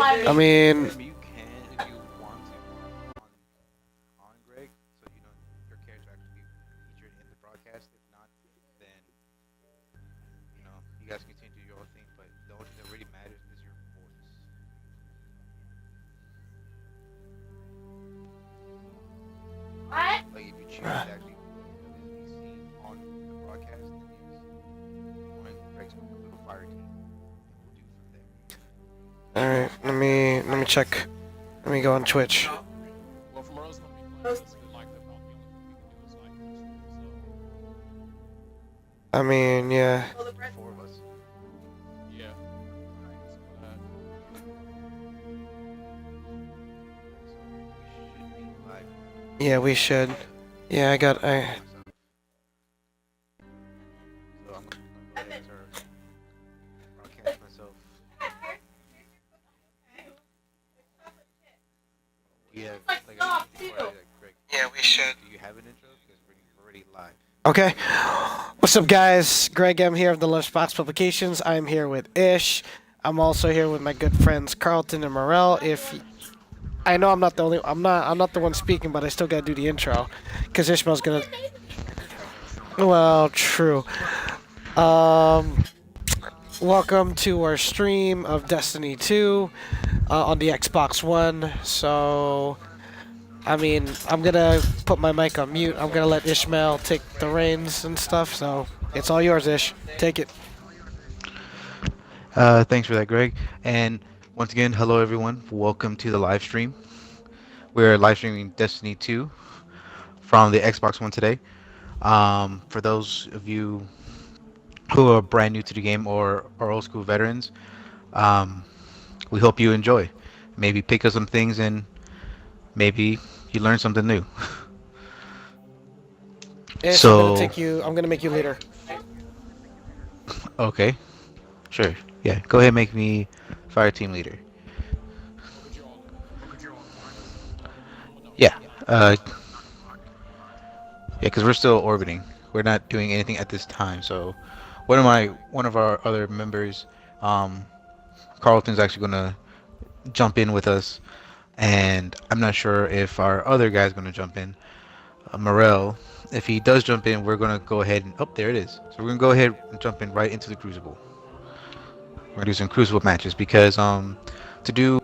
I mean, You can if you want to on Greg, so your character actually be featured in the broadcast. If not, then you guys continue to do your own thing. But the only thing that really matters is your voice. Like if you choose to actually be seen on the broadcast, then yes, join Greg's little fire team, and we'll do it from there. all right. Let me check. Let me go on Twitch. Well, for Morel's gonna be playing this, like the only thing we can do is like I mean, yeah. The four of us. yeah. So we should be live. Yeah, we should. Yeah, I. So I'm gonna go ahead and start broadcast myself. Do you have like a before I, Greg? Yeah, we should. Do you have an intro? Because we're already live. Okay. What's up, guys? Greg M here of the Lunchbox Publications. I'm here with Ish. I'm also here with my good friends Carlton and Morel. If I know I'm not the only, I'm not the one speaking, but I still gotta do the intro, cause Ishmael's gonna. Well, true. Um, welcome to our stream of Destiny 2 on the Xbox One. So, I mean, I'm gonna put my mic on mute. I'm gonna let Ishmael take the reins and stuff. So it's all yours, Ish. Take it. Thanks for that, Greg. And once again, hello everyone. Welcome to the live stream. We're live streaming Destiny 2 from the Xbox One today. For those of you who are brand new to the game or are old school veterans, um, we hope you enjoy. Maybe pick up some things and maybe you learn something new. Ish, I'm gonna So, take you. I'm gonna make you leader. okay, sure. Yeah, go ahead and make me fire team leader. What would you all do? Yeah, yeah, because we're still orbiting. We're not doing anything at this time. So, one of our other members, um, Carlton's actually gonna jump in with us, and I'm not sure if our other guy's gonna jump in, Morel. If he does jump in, we're gonna go ahead and oh, there it is. So we're gonna go ahead and jump in right into the Crucible. We're gonna do some Crucible matches because to do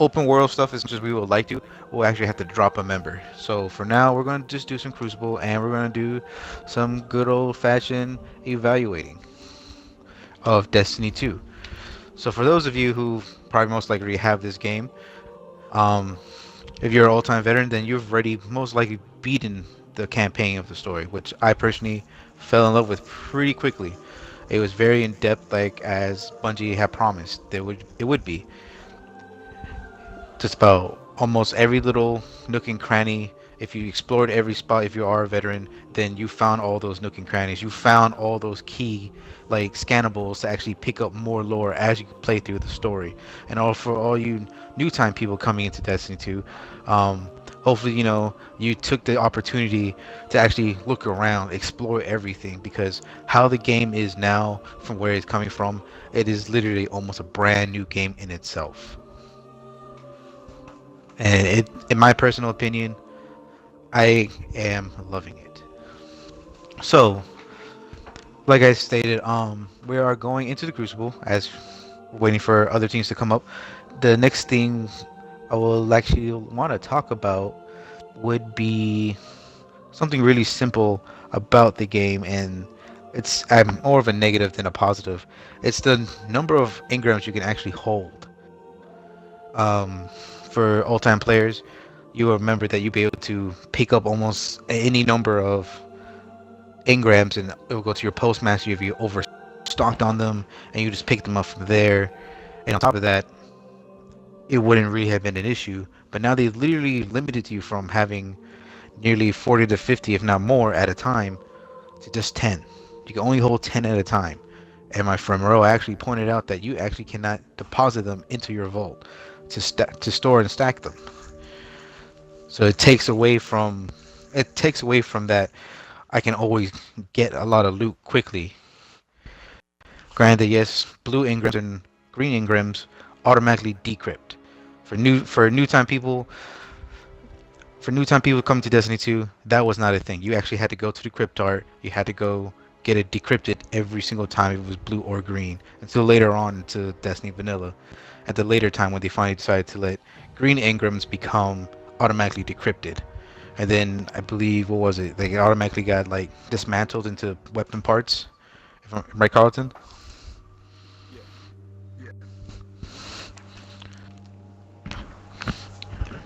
open world stuff as much as we would like to, we'll actually have to drop a member. So for now, we're gonna just do some Crucible and we're gonna do some good old fashioned evaluating of Destiny 2. So for those of you who probably most likely have this game, um, if you're an all-time veteran, then you've already most likely beaten the campaign of the story, which I personally fell in love with pretty quickly. It was very in depth, like as Bungie had promised it would be. Just about almost every little nook and cranny. If you explored every spot, if you are a veteran, then you found all those nook and crannies. You found all those key, like scannables to actually pick up more lore as you play through the story. And all for all you new time people coming into Destiny 2, hopefully you took the opportunity to actually look around, explore everything, because how the game is now from where it's coming from, it is literally almost a brand new game in itself. And in my personal opinion, I am loving it. So, like I stated, we are going into the Crucible as we're waiting for other teams to come up. The next thing I will actually want to talk about would be something really simple about the game, and I'm more of a negative than a positive. It's the number of engrams you can actually hold. Um, for all-time players, you will remember that you'll be able to pick up almost any number of engrams, and it will go to your postmaster if you overstocked on them, and you just pick them up from there. And on top of that, it wouldn't really have been an issue. But now they literally limited you from having nearly 40 to 50, if not more, at a time, to just 10. You can only hold 10 at a time. And my friend Moreau actually pointed out that you actually cannot deposit them into your vault to store and stack them. So it takes away from that. I can always get a lot of loot quickly. Granted, yes, blue engrams and green engrams automatically decrypt. For new time people, coming to Destiny 2, that was not a thing. You actually had to go to the cryptart. You had to go get it decrypted every single time it was blue or green. Until later on to Destiny Vanilla, at the later time when they finally decided to let green engrams become automatically decrypted. And then I believe what was it? They automatically got like dismantled into weapon parts. If I'm right, Carlton.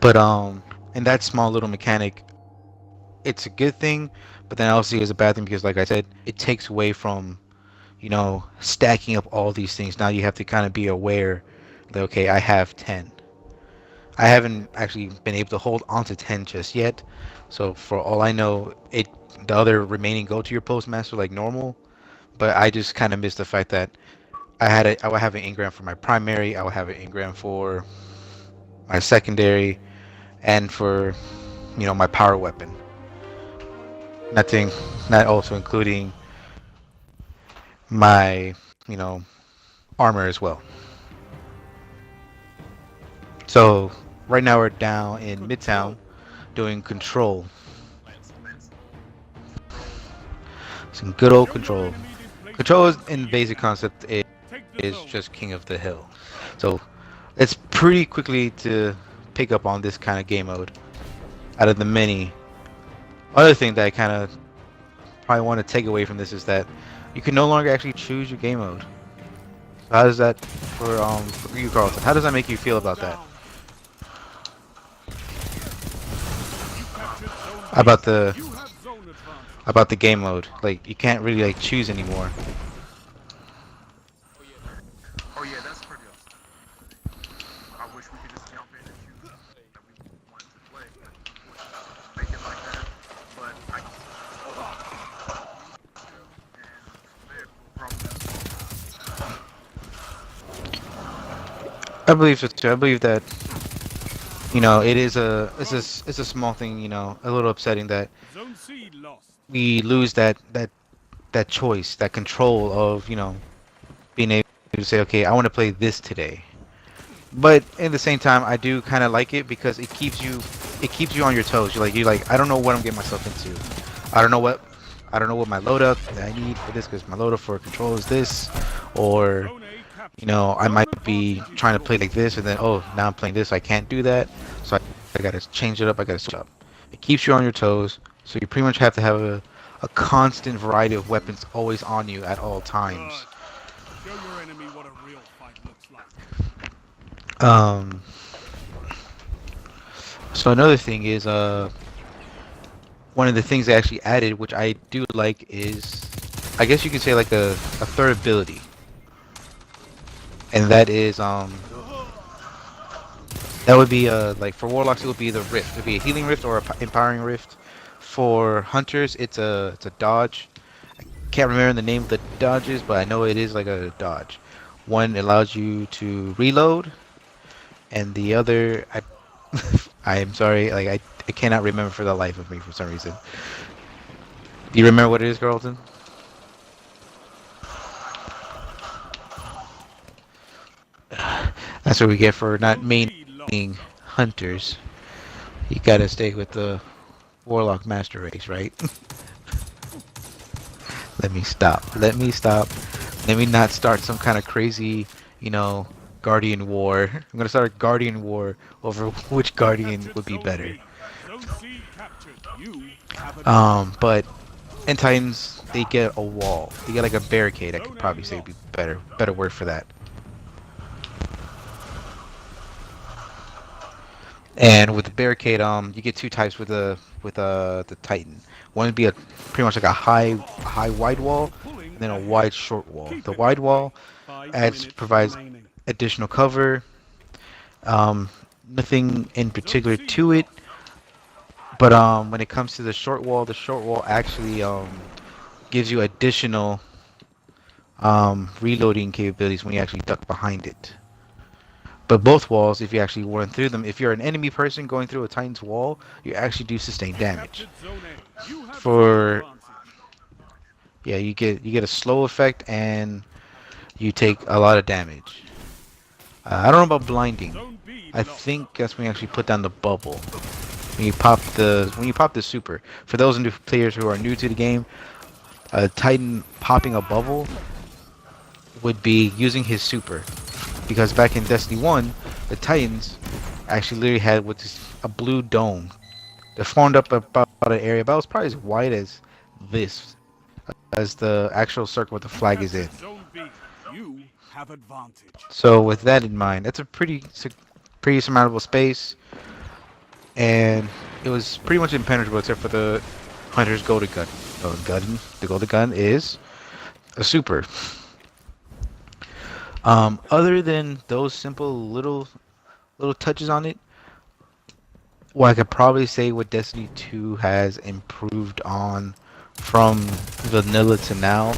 But and that small little mechanic, it's a good thing, but then I also see it as a bad thing because, like I said, it takes away from, stacking up all these things. Now you have to kind of be aware that, okay, I have 10. I haven't actually been able to hold on to 10 just yet. So for all I know, the other remaining go to your postmaster like normal, but I just kind of missed the fact that I would have an engram for my primary, I would have an engram for my secondary, and for my power weapon. Nothing, not also including my armor as well. So right now we're down in Midtown doing control. Some good old control. Control is, in basic concept, is just king of the hill. So it's pretty quickly to pick up on this kind of game mode. Out of the many other thing that I kind of probably want to take away from this is that you can no longer actually choose your game mode. So how does that for you, Carlton? How does that make you feel about that? About the game mode, like you can't really like choose anymore. Oh yeah, that's pretty awesome. I wish we could just jump in and choose that we wanted to play. Make it like that. But I can I believe so too. I believe that it is it's a small thing, a little upsetting that we lose that choice, that control of being able to say, okay, I want to play this today. But at the same time, I do kind of like it because it keeps you on your toes. You're like I don't know what I'm getting myself into. I don't know what my load up that I need for this because my load up for control is this, or I might be trying to play like this and then now I'm playing this. I can't do that, so I gotta change it up. I gotta switch up. It keeps you on your toes, so you pretty much have to have a constant variety of weapons always on you at all times. Show your enemy what a real fight looks like. So another thing is one of the things they actually added, which I do like, is I guess you could say like a third ability. And that is that would be like for warlocks it would be the rift. It would be a healing rift or a empowering rift. For hunters it's a dodge. I can't remember the name of the dodges, but I know it is like a dodge. One allows you to reload, and the other I am sorry, like I cannot remember for the life of me for some reason. Do you remember what it is, Carlton? That's what we get for not maining hunters. You gotta stay with the warlock master race, right? Let me stop. Let me not start some kind of crazy, guardian war. I'm gonna start a guardian war over which guardian would be better. But in Titans they get a wall. They get like a barricade. I could probably say would be better word for that. And with the barricade, you get two types with the Titan. One would be pretty much like a high wide wall, and then a wide short wall. The wide wall provides additional cover. Nothing in particular to it, but when it comes to the short wall actually gives you additional reloading capabilities when you actually duck behind it. But both walls, if you actually run through them, if you're an enemy person going through a Titan's wall, you actually do sustain damage. You get a slow effect and you take a lot of damage. I don't know about blinding. I think that's when you actually put down the bubble. When you pop the super. For those new players who are new to the game, a Titan popping a bubble would be using his super. Because back in Destiny 1, the Titans actually literally had a blue dome that formed up about an area about as probably as wide as this, as the actual circle with the flag is in. Capture Zone B. You have advantage. So with that in mind, that's a pretty surmountable space, and it was pretty much impenetrable except for the Hunter's golden gun. The golden gun is a super. Other than those simple little touches on it, what I could probably say what Destiny 2 has improved on from vanilla to now,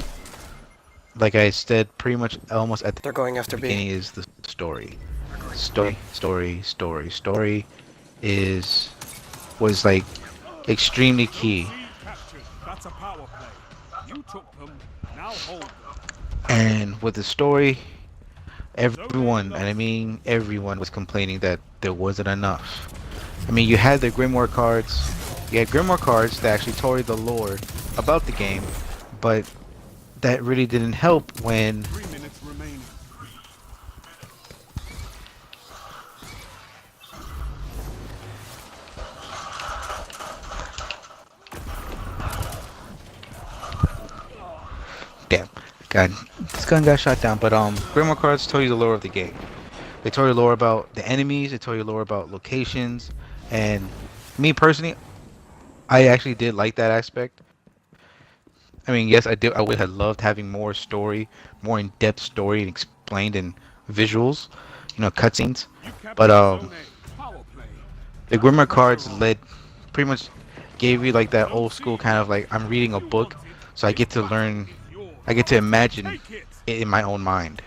like I said, pretty much almost at the They're going after B. beginning is the story. Story was like extremely key. C captured. That's a power play. You took them. Now hold them. And with the story, everyone, and I mean everyone, was complaining that there wasn't enough. I mean, you had the Grimoire cards. You had Grimoire cards that actually told the lore about the game, but that really didn't help when 3 minutes remaining. damn, God, this gun got shot down. But Grimoire cards tell you the lore of the game. They tell you lore about the enemies. They tell you lore about locations. And me personally, I actually did like that aspect. I mean, yes, I did. I would have loved having more story, more in-depth story, and explained in visuals, cutscenes. You captured But Zone A. Power play. the Grimoire cards pretty much gave you like that old school kind of like I'm reading a book, so I get to learn, I get to imagine Take it. it in my own mind,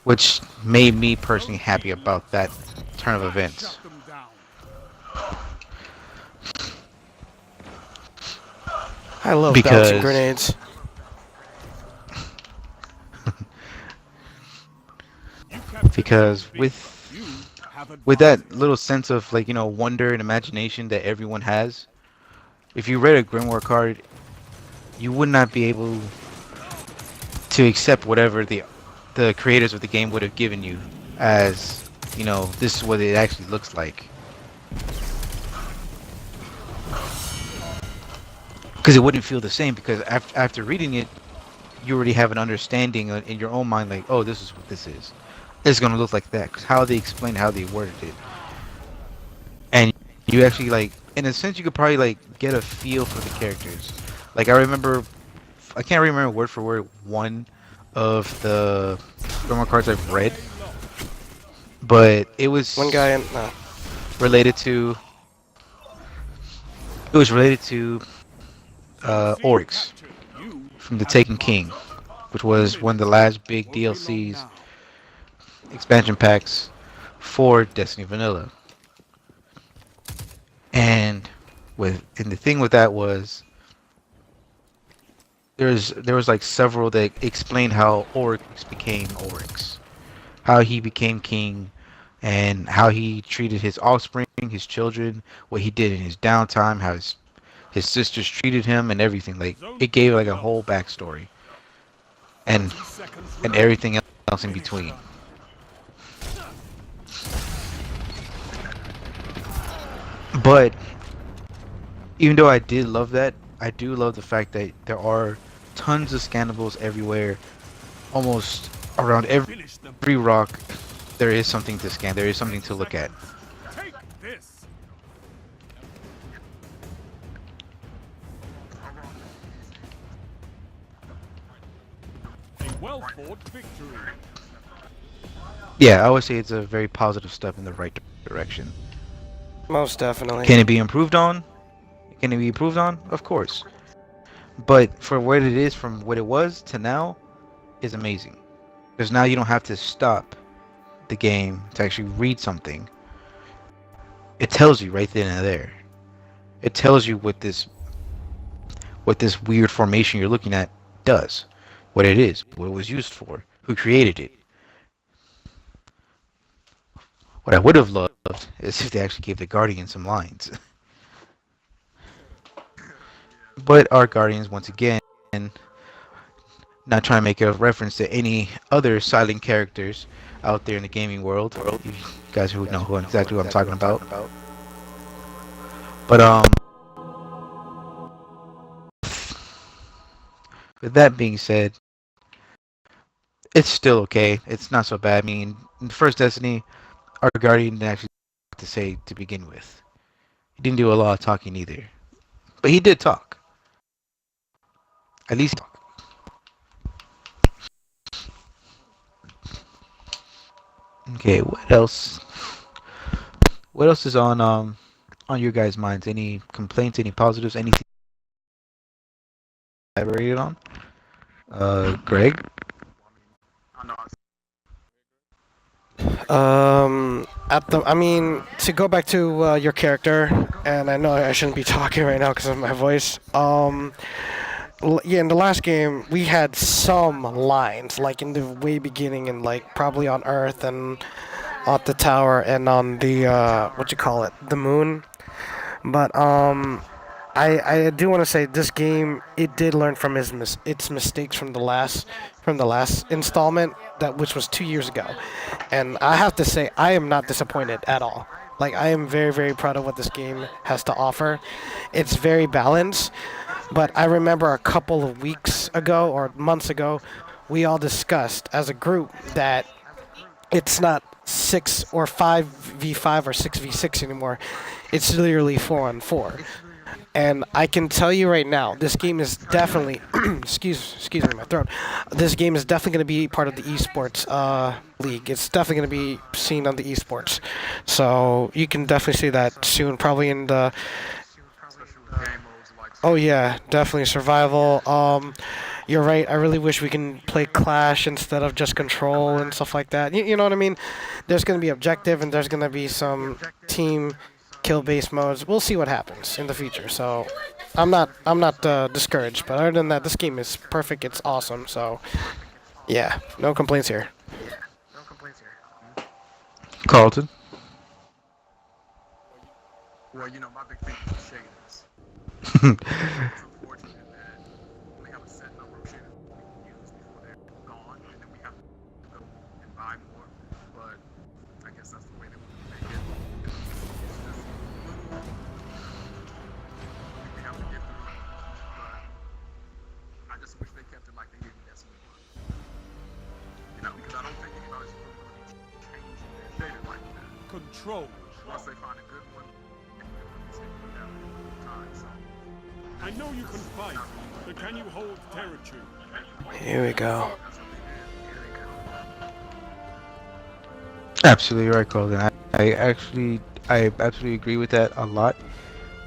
which made me personally happy about that turn of events. Shut them down. I love Because- bouncing grenades. You captured Because Zone B. with You have that advantage. little sense of like wonder and imagination that everyone has, if you read a Grimoire card, you would not be able to accept whatever the creators of the game would have given you as this is what it actually looks like, because it wouldn't feel the same, because after reading it you already have an understanding in your own mind, like, oh, this is what this is. It's gonna look like that, because how they explained, how they worded it, and you actually, like, in a sense, you could probably like get a feel for the characters. Like I can't remember word for word one of the Grimoire cards I've read, but it was One guy in. related to Oryx You from the Taken King, which was one of the last big won't be long DLCs, now. expansion packs for Destiny Vanilla. And the thing with that was there was like several that explained how Oryx became Oryx, how he became king, and how he treated his offspring, his children, what he did in his downtime, how his sisters treated him, and everything. Like, it gave like a whole backstory, and 30 seconds and remaining. everything else in between. But even though I did love that, I do love the fact that there are tons of scannables everywhere, almost around Finish them. every rock. There is something to scan. There is something to look at. Take this. A well-fought victory. Yeah, I would say it's a very positive step in the right direction. Most definitely. Can it be improved on? Can it be improved on? Of course. But for what it is, from what it was to now, is amazing. Because now you don't have to stop the game to actually read something. It tells you right then and there. It tells you what this weird formation you're looking at does, what it is, what it was used for, who created it. What I would have loved is if they actually gave the Guardians some lines. But our Guardians, once again, not trying to make a reference to any other silent characters out there in the gaming world. You guys who know exactly what I'm talking about. But with that being said, it's still okay. It's not so bad. I mean, in the first Destiny, our Guardian didn't actually have to say to begin with. He didn't do a lot of talking either, but he did talk. At least talk. Okay, what else? What else is on your guys' minds? Any complaints? Any positives? Anything elaborated on? Greg. I know. I mean, to go back to your character, and I know I shouldn't be talking right now because of my voice. Yeah, in the last game, we had some lines, like in the way beginning, and like probably on Earth and on the tower and on the what you call it, the moon. But I do want to say this game it did learn from its mistakes from the last installment that which was 2 years ago, and I have to say I am not disappointed at all. Like I am very proud of what this game has to offer. It's very balanced, but I remember a couple of weeks ago or months ago, we all discussed as a group that it's not 6 or 5v5 or 6v6 anymore. It's literally 4-on-4. And I can tell you right now, this game is definitely excuse me, my throat. This game is definitely going to be part of the esports league. It's definitely going to be seen on the esports. So you can definitely see that soon, probably in the. Especially with game modes like Oh yeah, definitely survival. You're right. I really wish we can play Clash instead of just Control and stuff like that. You know what I mean? There's going to be objective and there's going to be some team kill-based modes. We'll see what happens in the future. So I'm not discouraged. But other than that, this game is perfect. It's awesome. So yeah, no complaints here. no complaints here. Carlton. Well, you know, my big thing is the shaders. It's unfortunate that we only have a set number of shaders we can use before they're gone, and then we have to go and buy more. But I guess that's the way they want to make it. It's just little. We have to get through it, but I just wish they kept it like they did in Destiny 1. You know, because I don't think anybody's really changing their shader like that. Control. Once they find a good one, it's going to down time. So I know you can fight, but can you hold territory? Here we go. that's what they did. Absolutely right, Carlton. I absolutely agree with that a lot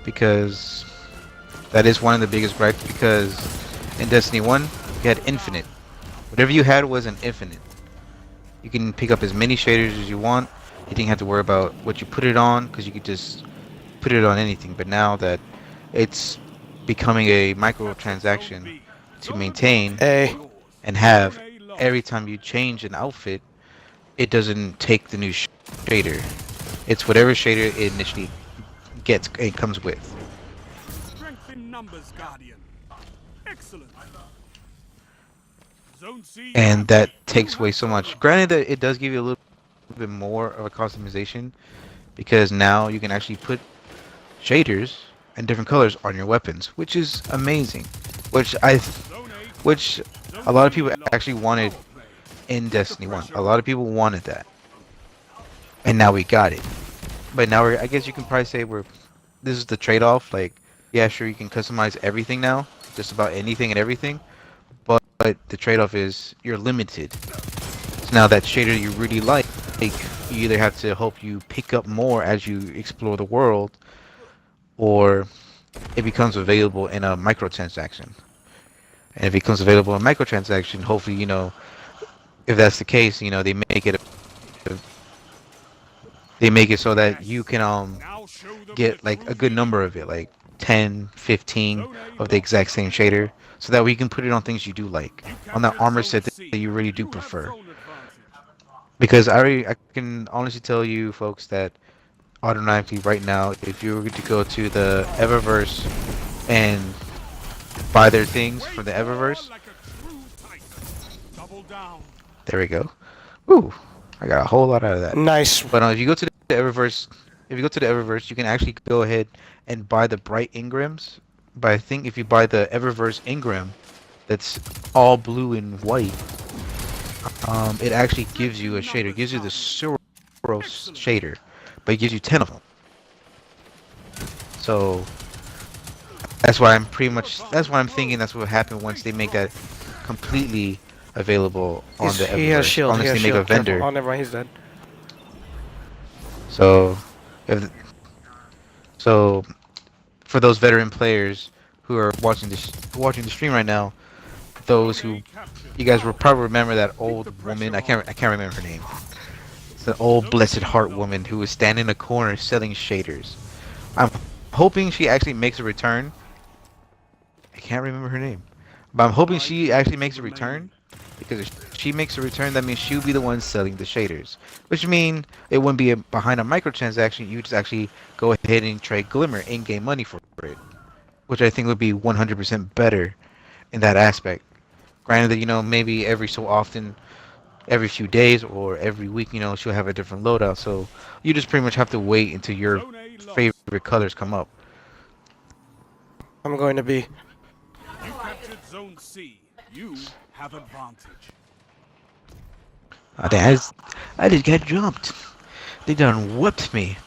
because that is one of the biggest gripes. Because in Destiny 1, you had infinite. Whatever you had was an infinite. You can pick up as many shaders as you want. You didn't have to worry about what you put it on because you could just put it on anything. But now that it's becoming a microtransaction to maintain Hey. and have every time you change an outfit, it doesn't take the new shader. It's whatever shader it initially gets it comes with. Strength in numbers, Guardian. Excellent. Zone C. And that takes away so much. Granted that it does give you a little bit more of a customization because now you can actually put shaders and different colors on your weapons, which is amazing. Which Zone A. which a lot of people actually wanted in Destiny 1. A lot of people wanted that. And now we got it. But now I guess you can probably say this is the trade-off. Like, yeah, sure, you can customize everything now, just about anything and everything. But the trade-off is you're limited. So now that shader you really like, you either have to hope you pick up more as you explore the world, or it becomes available in a microtransaction. And if it becomes available in microtransaction, hopefully, you know, if that's the case, you know, they make it so that you can Now show them get the like a true good meaning. number of it, like 10, 15 of the exact same shader, so that we can put it on things you do like, You on that captured armor Zone set C. that you really do You have prefer. zone advantage. Because I can honestly tell you folks that automatically right now, if you were to go to the Eververse and buy their things from the Roar Eververse, like a true titan. Double down. there we go. Ooh, I got a whole lot out of that. Nice. But if you go to the Eververse, if you go to the Eververse, you can actually go ahead and buy the Bright Ingrams. But I think if you buy the Eververse Ingram, that's all blue and white, it actually gives you a shader. It gives you the Suros shader, but it gives you 10 of them. So that's why I'm pretty much. That's why I'm thinking that's what will happen once they make that completely available on the He has Eververse. shield. He Unless has they make a shield. Careful. vendor. Oh, never mind. He's dead. So if so, for those veteran players who are watching the stream right now, those who you guys will probably remember that old woman. I can't remember her name. It's the old blessed heart woman who was standing in a corner selling shaders. I'm hoping she actually makes a return. I can't remember her name, but I'm hoping she actually makes a return, because if she makes a return, that means she'll be the one selling the shaders, which mean it wouldn't be behind a microtransaction. You just actually go ahead and trade Glimmer in-game money for it, which I think would be 100% better in that aspect. Granted that, maybe every so often, every few days or every week, she'll have a different loadout. So you just pretty much have to wait until your Zone A lost. favorite colors come up. I'm going to be. You captured Zone C. You have advantage. I just got jumped. They done whipped me.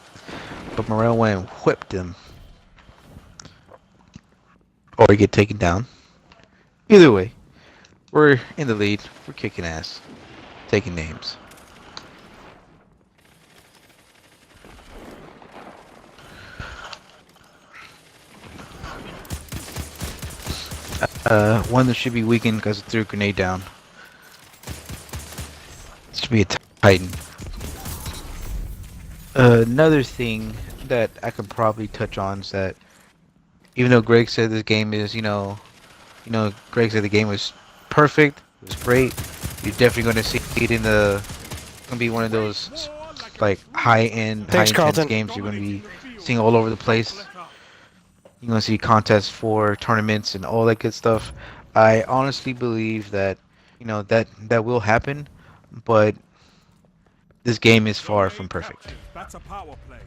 But Morel went and whipped them. Or get taken down. Either way, we're in the lead. We're kicking ass. Taking names. One that should be weakened because it threw a grenade down. Should be a Titan. Another thing that I could probably touch on is that even though Greg said this game is, Greg said the game was perfect, it was great. You're definitely going to see it in the, gonna be one of those like high-end, Thanks, high-intense Carlton. games you're going to be seeing all over the place. You're going to see contests for tournaments and all that good stuff. I honestly believe that, that will happen, but this game is far from perfect. That's a power play.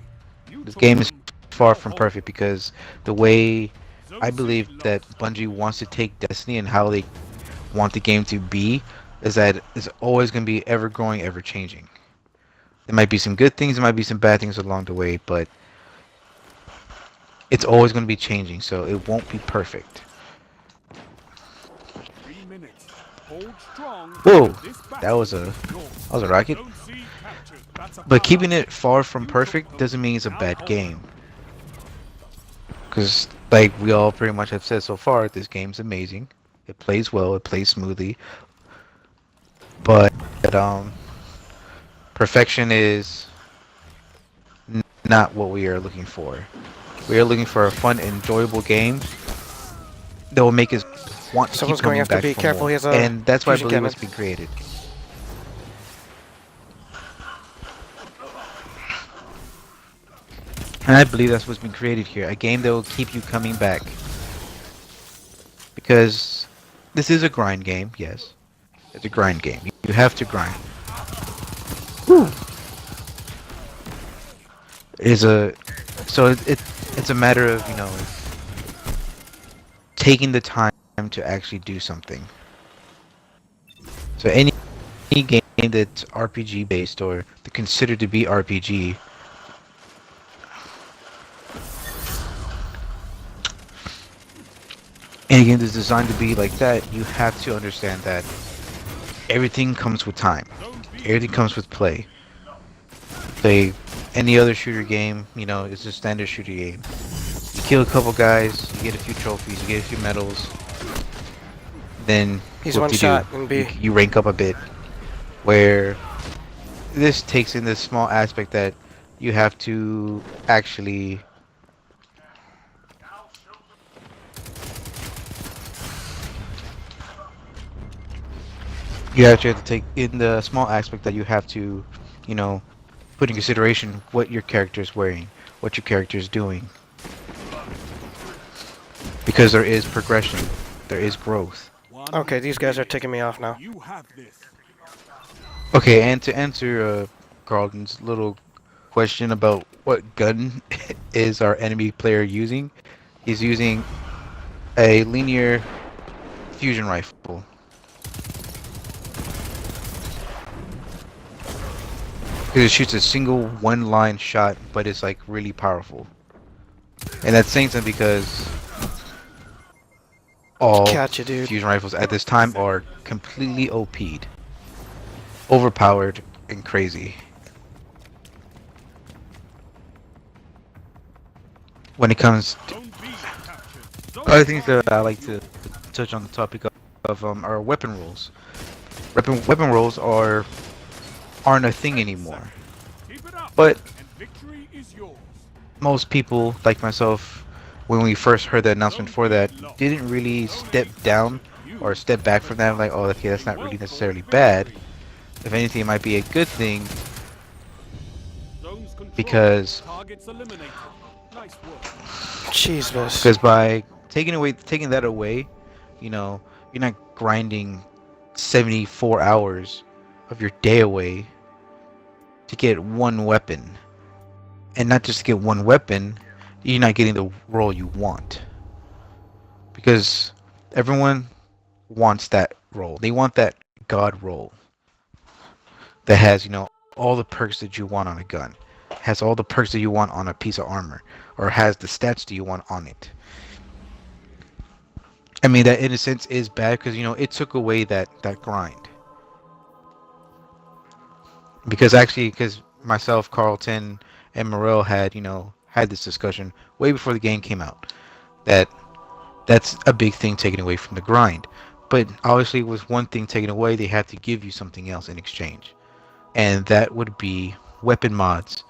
You This took game is them. far Now from hold. perfect because the way Zone I C believe lost. that Bungie wants to take Destiny and how they want the game to be is that it's always going to be ever growing, ever changing. There might be some good things, there might be some bad things along the way, but it's always going to be changing, so it won't be perfect. 3 minutes. Hold strong. Whoa, This that battle was a is yours. rocket. Zone C captured. That's a But power keeping play. it far from You took perfect them. doesn't mean it's a Now bad hold. game. Because, like we all pretty much have said so far, this game's amazing. It plays well, it plays smoothly. But, perfection is not what we are looking for. We are looking for a fun, enjoyable game that will make us want to Someone's keep going coming after back B. for Careful, more. he has a And that's why I fusion believe cannon. it's been created. And I believe that's what's been created here. A game that will keep you coming back. Because this is a grind game, yes. It's a grind game. You have to grind. It's a matter of, taking the time to actually do something. So any game that's RPG based or considered to be RPG, any game that's designed to be like that, you have to understand that everything comes with time. Zone B Everything comes with play. Play any other shooter game, it's a standard shooter game. You kill a couple guys, you get a few trophies, you get a few medals, then He's what one do you shot do? in B. You rank up a bit. Where this takes in this small aspect that you have to actually You actually have to take in the small aspect that you have to, you know, put in consideration what your character is wearing, what your character is doing. Because there is progression, there is growth. Okay, these guys are taking me off now. You have this. Okay, and to answer Carlton's little question about what gun is our enemy player using, he's using a linear fusion rifle. Because it shoots a single one-line shot, but it's like really powerful. And that's saying something because all Catch you, dude. fusion rifles at this time are completely OP'd, overpowered, and crazy. When it comes to Zone B captured. Zone other things B that I like to touch on the topic of are weapon rolls. Weapon rolls aren't a thing anymore. Keep it up, But and victory is yours. most people, like myself, when we first heard the announcement for that, didn't really step down or step back from that. Like, oh, okay, that's not really necessarily bad. If anything, it might be a good thing Zones controlled. because Targets eliminated. Nice work. Jesus. by taking that away, you know, you're not grinding 74 hours of your day away to get one weapon. And not just to get one weapon, you're not getting the role you want. Because everyone wants that role. They want that god role that has, you know, all the perks that you want on a gun, has all the perks that you want on a piece of armor, or has the stats that you want on it. I mean, that in a sense is bad because, you know, it took away that grind. Because myself, Carlton, and Morel had, you know, had this discussion way before the game came out. That's a big thing taken away from the grind. But obviously with one thing taken away, they have to give you something else in exchange. And that would be weapon mods,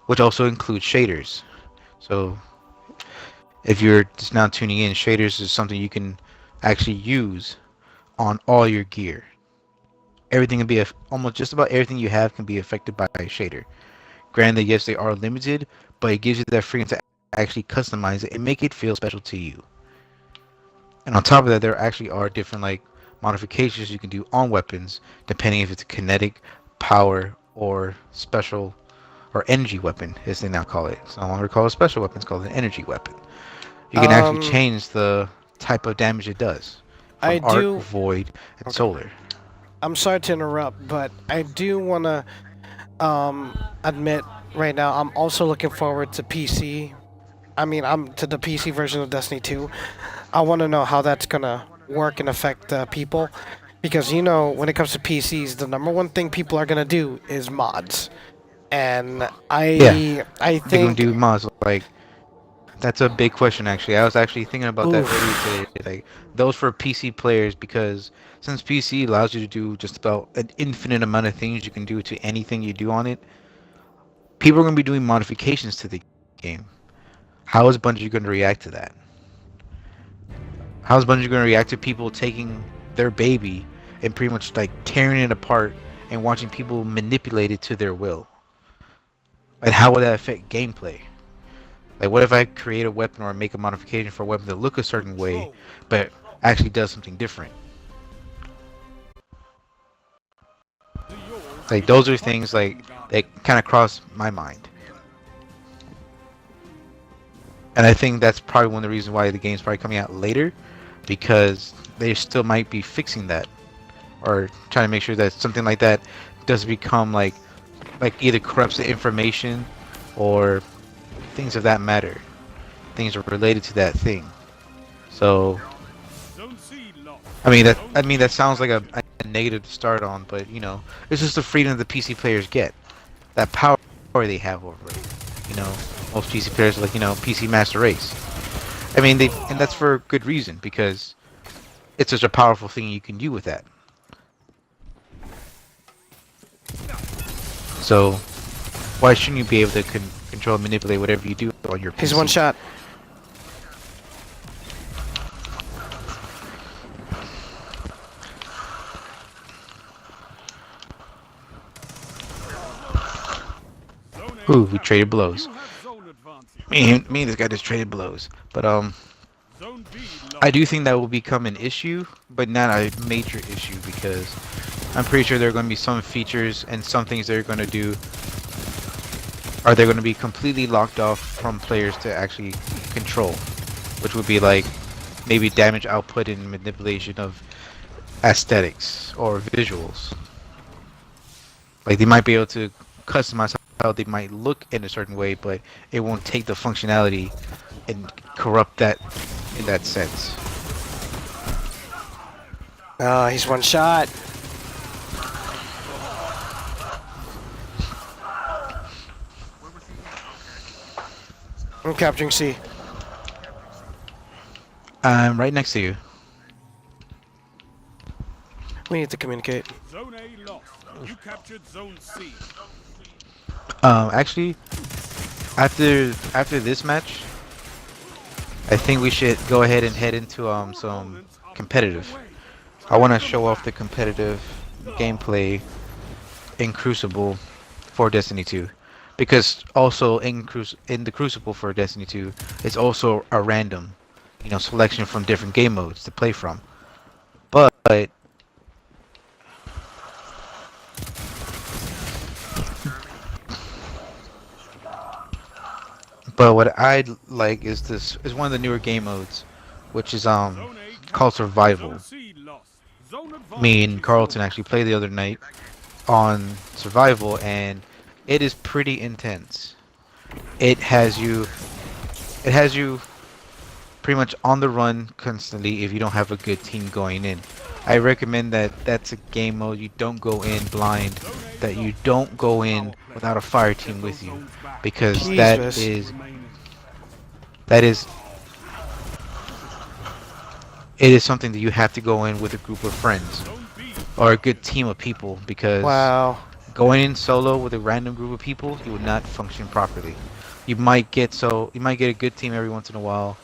which also include shaders. So if you're just now tuning in, shaders is something you can actually use on all your gear. Everything can be almost just about everything you have can be affected by a shader. Granted, yes, they are limited, but it gives you that freedom to actually customize it and make it feel special to you. And on top of that, there actually are different like modifications you can do on weapons, depending if it's a kinetic, power, or special, or energy weapon, as they now call it. It's no longer called a special weapon; it's called an energy weapon. You can actually change the type of damage it does. From I arc, do. void, and Okay. solar. I'm sorry to interrupt, but I do want to admit right now I'm also looking forward to PC. I mean, I'm to the PC version of Destiny 2. I want to know how that's gonna work and affect people, because you know when it comes to PCs, the number one thing people are gonna do is mods, and I They're gonna think do mods like. That's a big question, actually. I was actually thinking about that Oof. earlier today. Like those for PC players, because since PC allows you to do just about an infinite amount of things you can do to anything you do on it, people are going to be doing modifications to the game. How is Bungie going to react to that? How is Bungie going to react to people taking their baby and pretty much like tearing it apart and watching people manipulate it to their will? And how would that affect gameplay? Like, what if I create a weapon or make a modification for a weapon that look a certain way, but actually does something different? Like, those are things like that kind of cross my mind. And I think that's probably one of the reasons why the game's probably coming out later, because they still might be fixing that, or trying to make sure that something like that doesn't become like either corrupts the information or things of that matter, things are related to that thing. So Zone C locked. I mean that sounds like a negative to start on, but you know, it's just the freedom the PC players get, that power they have over it. You know, most PC players are like, you know, PC master race. I mean, and that's for good reason, because it's such a powerful thing you can do with that. So why shouldn't you be able to control and manipulate whatever you do on your PC? he's one shot. Ooh, we traded blows. You have zone advantage. Me and this guy just traded blows. But Zone B I lost. do think that will become an issue, but not a major issue because I'm pretty sure there are going to be some features and some things they're going to do. Are they going to be completely locked off from players to actually control, which would be like maybe damage output and manipulation of aesthetics or visuals. Like they might be able to customize how they might look in a certain way, but it won't take the functionality and corrupt that in that sense. Oh, he's one shot. Where was he? Okay. I'm capturing C. I'm right next to you. We need to communicate. Zone A lost. You captured Zone C. Actually, after this match, I think we should go ahead and head into some competitive. I want to show off the competitive gameplay in Crucible for Destiny 2, because also in the Crucible for Destiny 2, it's also a random, selection from different game modes to play from. But what I'd like is one of the newer game modes, which is Zone A called captured. Survival. Zone C lost. Zone advantage. Me and Carlton actually played the other night on Survival, and it is pretty intense. It has you pretty much on the run constantly if you don't have a good team going in. I recommend that's a game mode you don't go in blind, that you don't go in without a fire team with you, because Jesus. that is it is something that you have to go in with a group of friends Zone B. or a good team of people, because Wow. going in solo with a random group of people, you would not function properly. You might get a good team every once in a while,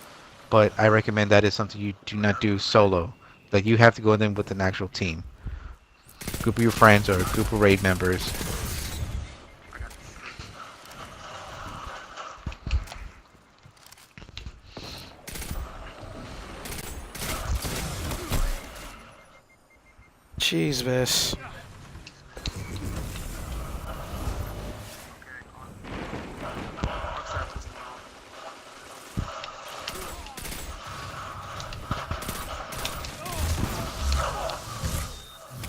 but I recommend that is something you do not do solo. Like you have to go in with an actual team, group of your friends or a group of raid members. Jesus.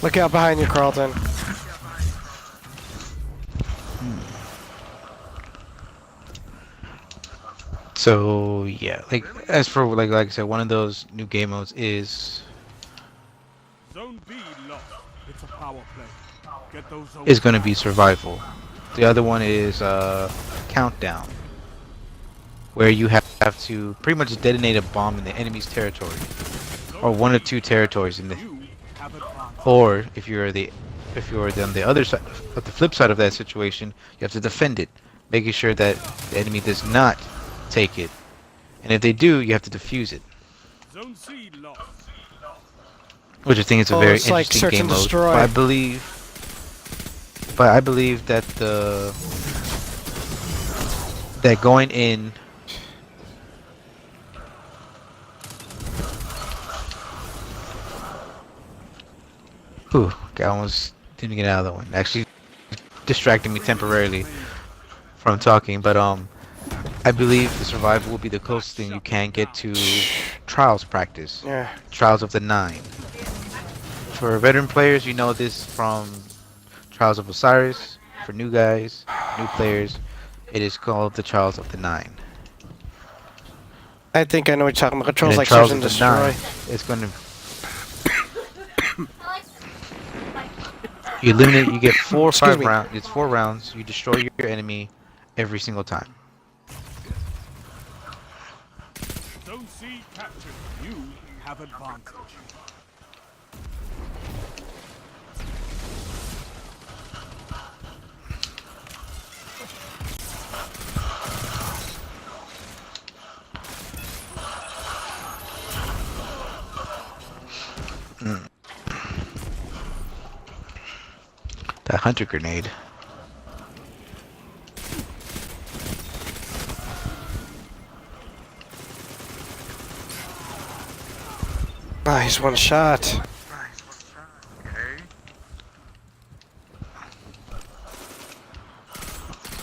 Look out behind you, Carlton. So yeah, like as for like I said, one of those new game modes is Zone B lost. It's a power play. Get those zones is going to back. be survival. The other one is countdown, where you have to pretty much detonate a bomb in the enemy's territory, or one of two territories in the. You have advantage. Or if you're on the other side, of the flip side of that situation, you have to defend it, making sure that the enemy does not take it, and if they do, you have to defuse it. Zone C lost. Which I think is a Oh, very it's like interesting search game and mode. destroy. But I believe that that going in. Ooh, I almost didn't get out of that one. Actually, distracting me temporarily from talking. But I believe the survival will be the closest thing you can get to trials practice. Yeah. Trials of the Nine. For veteran players, you know this from Trials of Osiris. For new guys, new players, it is called the Trials of the Nine. I think I know what you're talking about. Controls And in like Trials search and of the Nine, destroy. it's going to. You eliminate. You get four or Excuse five me. rounds. It's 4 rounds. You destroy your enemy every single time. Zone C captured. You have advantage. That hunter grenade. Ah, he's one shot. Nice, what's that? Okay.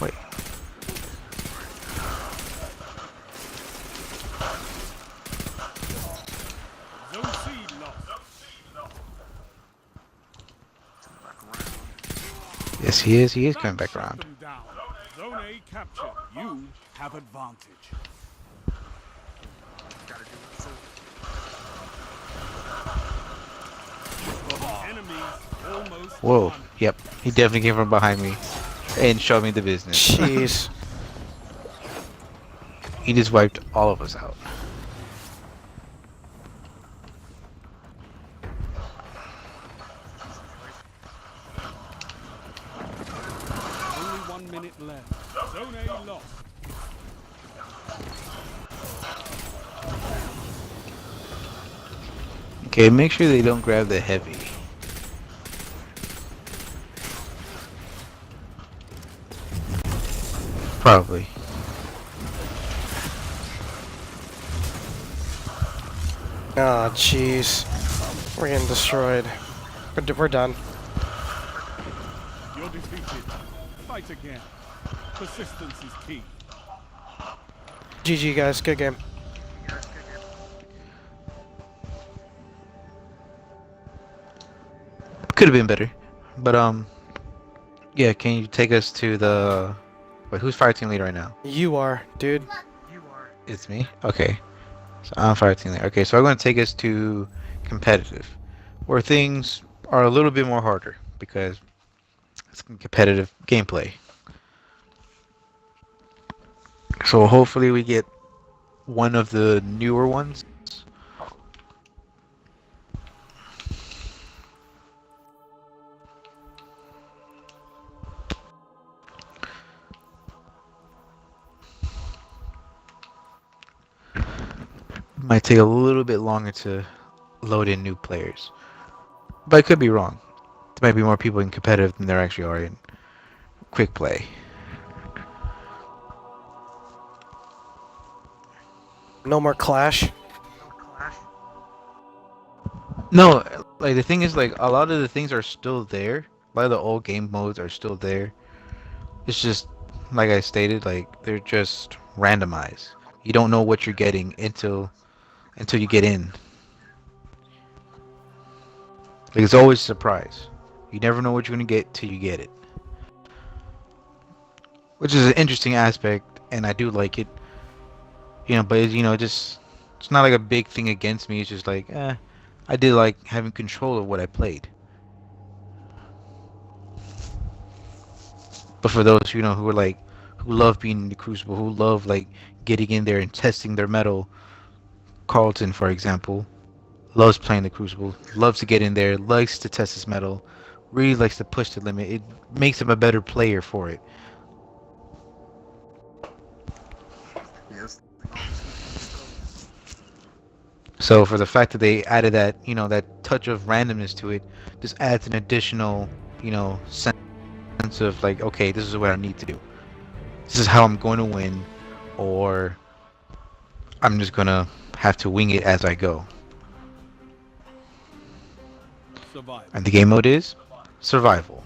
Wait. Zone C lost. Back around. Yes, he is. He is coming That back shut around. them down. Zone A captured. You have advantage. Gotta do it too. Enemies almost Whoa. won. Yep. He definitely came from behind me and showed me the business. Jeez. He just wiped all of us out. Only 1 minute left. Zone A lost. Okay, make sure they don't grab the heavy. Probably. Oh, jeez. We're getting destroyed. We're done. You're defeated. Fight again. Persistence is key. GG, guys. Good game. Could have been better. But yeah, can you take us to the wait, who's fire team leader right now? You are, dude. You are. It's me? Okay. So I'm fire team leader. Okay, so I'm gonna take us to competitive. Where things are a little bit more harder because it's competitive gameplay. So hopefully we get one of the newer ones. Might take a little bit longer to load in new players. But I could be wrong. There might be more people in competitive than there actually are in quick play. No more clash. No clash. No, like the thing is, like a lot of the things are still there. A lot of the old game modes are still there. It's just like I stated, like they're just randomized. You don't know what you're getting until you get in. Like it's always a surprise. You never know what you're gonna get till you get it. Which is an interesting aspect, and I do like it. You know, but just it's not like a big thing against me. It's just like, I did like having control of what I played. But for those who are like who love being in the Crucible, who love like getting in there and testing their metal, Carlton, for example, loves playing the Crucible, loves to get in there, likes to test his metal, really likes to push the limit. It makes him a better player for it. Yes. So for the fact that they added that, that touch of randomness to it, just adds an additional, sense of like, okay, this is what I need to do. This is how I'm going to win, or I'm just gonna have to wing it as I go. Survive. And the game mode is survival.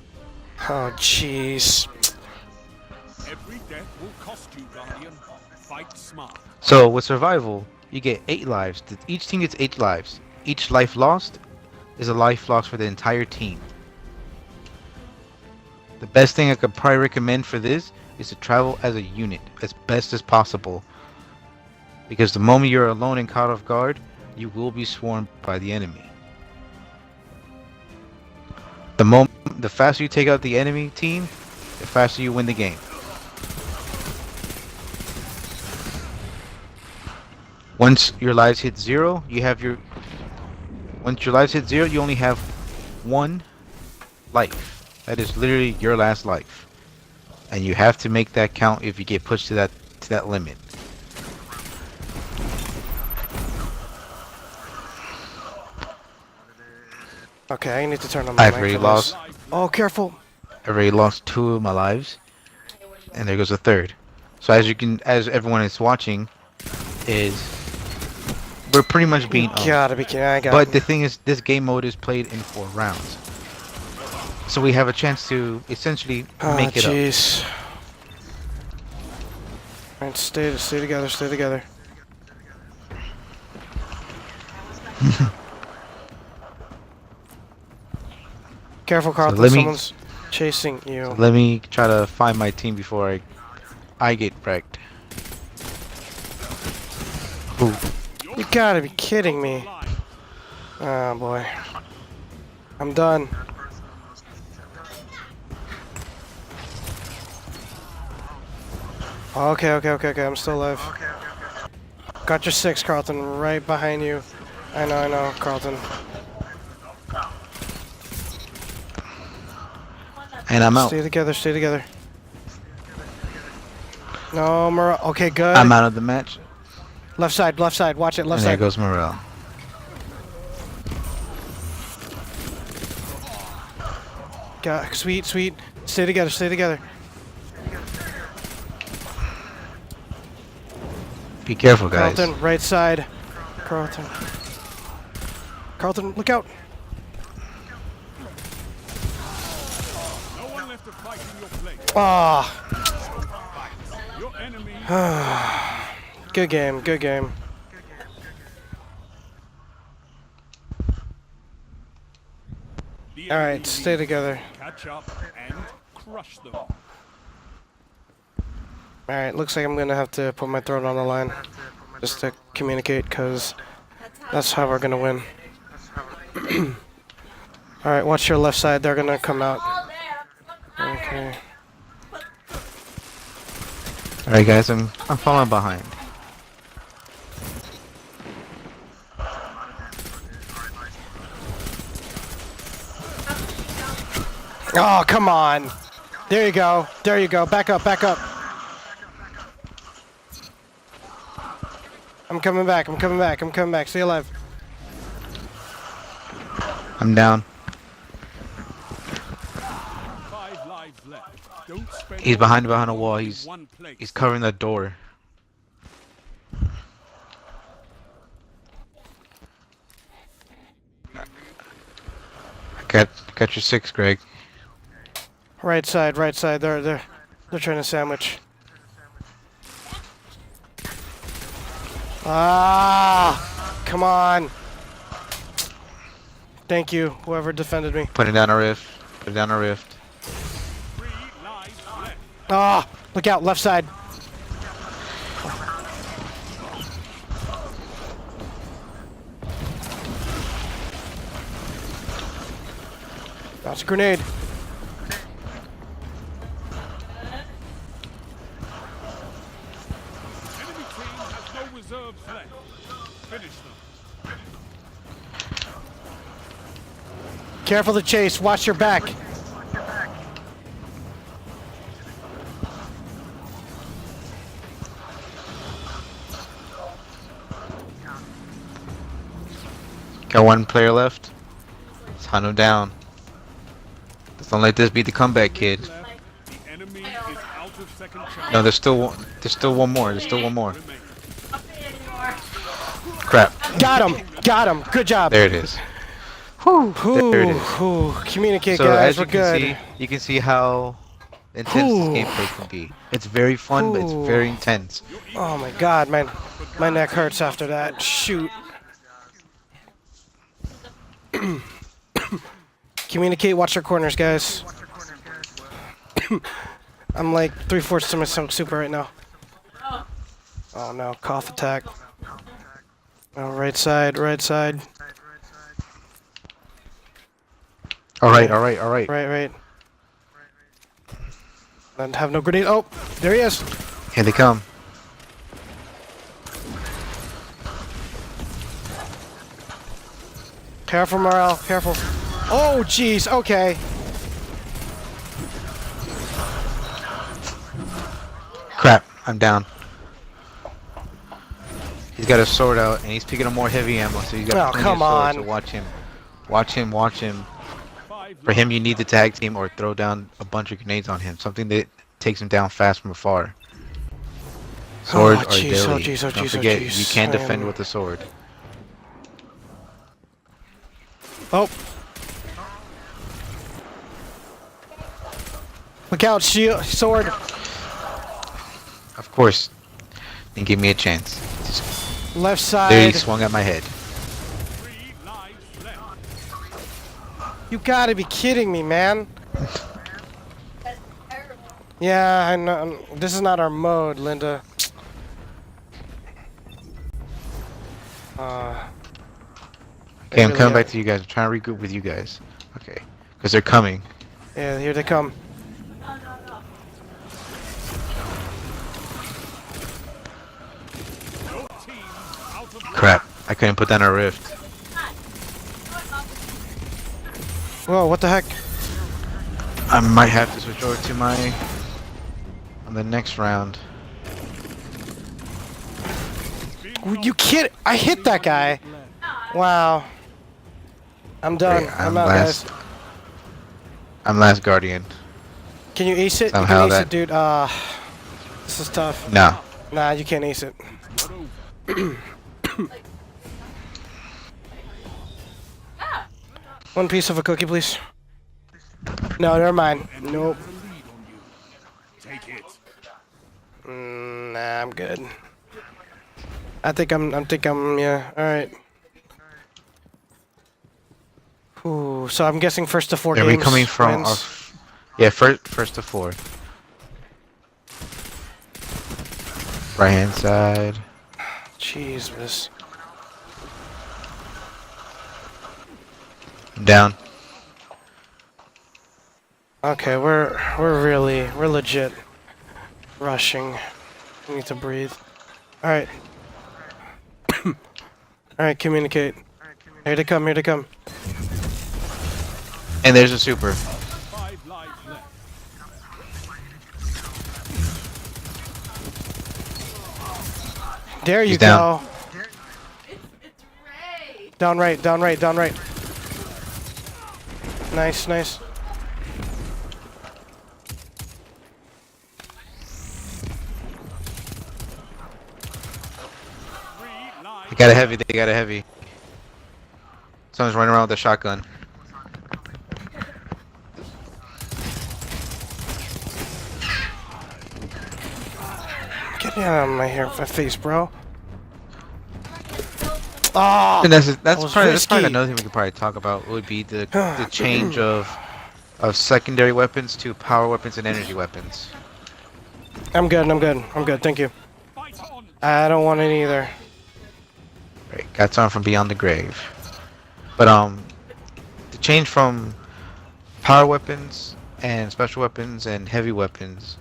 Oh, jeez. Every death will cost you, Guardian. Fight smart. So with survival, you get 8 lives. Each team gets 8 lives. Each life lost is a life lost for the entire team. The best thing I could probably recommend for this is to travel as a unit as best as possible. Because the moment you're alone and caught off guard, you will be swarmed by the enemy. The faster you take out the enemy team, the faster you win the game. Once your lives hit 0, once your lives hit 0, you only have 1 life. That is literally your last life. And you have to make that count if you get pushed to that limit. Okay, I need to turn on my I've mic already for lost. this. Oh, careful. I've already lost 2 of my lives. And there goes a 3rd. So as everyone is watching is We're pretty much being owned. Gotta be kidding. I got But him. the thing is, this game mode is played in 4 rounds. So we have a chance to essentially make it up. Jeez. Alright, stay together, stay together. Careful, Carlton. let me- Someone's chasing you. Let me try to find my team before I get wrecked. Ooh. You gotta be kidding me. Oh boy. I'm done. Okay. I'm still alive. Got your 6, Carlton, right behind you. I know, Carlton. And I'm out. Stay together. No, Morel. Okay, good. I'm out of the match. Left side. Watch it, left And there side. goes Morel. Sweet. Stay together. Be careful, guys. Carlton, right side. Carlton, look out. No one left to fight in your place. Ah, Your enemy good game. the All enemy right, stay needs together. to catch up and crush them. All right, looks like I'm gonna have to put my throat on the line just to communicate, cause that's how we're gonna win. All right, watch your left side. They're gonna come out. Okay. Alright, guys, I'm falling behind. Oh, come on. There you go. Back up. I'm coming back. Stay alive. I'm down. 5 lives left. Don't spend He's behind a wall. in He's one place. covering the door. Got your 6, Greg. Right side. They're trying to sandwich. Ah, come on. Thank you, whoever defended me. Putting down a rift. 3 lives left. Ah, look out, left side. That's a grenade. Enemy team has no reserves left. Finish them. Careful to chase, watch your back. Got 1 player left. Let's hunt him down. Just don't let this be the comeback, kid. Left. The enemy is out of second chance. No, there's still one more. Remain. Crap. Got him, good job. There it is. Whew, There it is. whew. Communicate, So guys, as we're you good. can see, you can see how intense Whew. this gameplay can be. It's very fun, but it's Whew. very intense. Oh my god, man. My neck hurts after that. Shoot. Communicate, watch your corners, guys. I'm like 3/4 to my super right now. Oh no, cough attack. Oh, right side. All right. Right. And have no grenade. Oh, there he is. Here they come. Careful, Morale. Careful. Oh, jeez. Okay. Crap, I'm down. He's got a sword out, and he's picking up more heavy ammo, so he's got Oh, plenty come of swords, on. so watch him. 5 For him, you need the tag team or throw down a bunch of grenades on him, something that takes him down fast from afar. Swords are jeez, deadly. jeez, Don't jeez, forget, jeez. you can't defend with a sword. Oh. Look out, shield, sword. Of course. Didn't give me a chance. Left There he side. swung at my head. 3 lives left. You gotta be kidding me, man. Yeah, I know. This is not our mode, Linda. Okay, I'm really coming are. back to you guys. I'm trying to regroup with you guys. Okay. Because they're coming. Yeah, here they come. Your team out of Crap. I couldn't put down a rift. Whoa, what the heck? I might have to switch over to my... on the next round. You kid? I hit that guy. Wow. I'm done. Wait, I'm out, guys. I'm last guardian. Can you ace it? Somehow You can ace that- it, dude. This is tough. No. Nah, you can't ace it. One piece of a cookie, please. No, never mind. Nope. has a lead on you. Take it. Nah, I'm good. I think I'm, yeah. Alright. Ooh, so I'm guessing first to 4 Are games we coming from... wins. yeah, first to 4. Right hand side. Jesus. I'm down. Okay, we're legit rushing. We need to breathe. Alright. Alright, communicate. Here they come, here they come. And there's a super. 5 lives left. There you He's down. go. Down right, down right, down right. Nice, nice. They got a heavy, they got a heavy. Someone's running around with a shotgun. Get me out of my face, bro. Ah! And that's was probably risky. another thing we could probably talk about would be the change of secondary weapons to power weapons and energy weapons. I'm good, I'm good, I'm good, thank you. Fight on. I don't want it either. Right, got some from Beyond the Grave. But the change from power weapons and special weapons and heavy weapons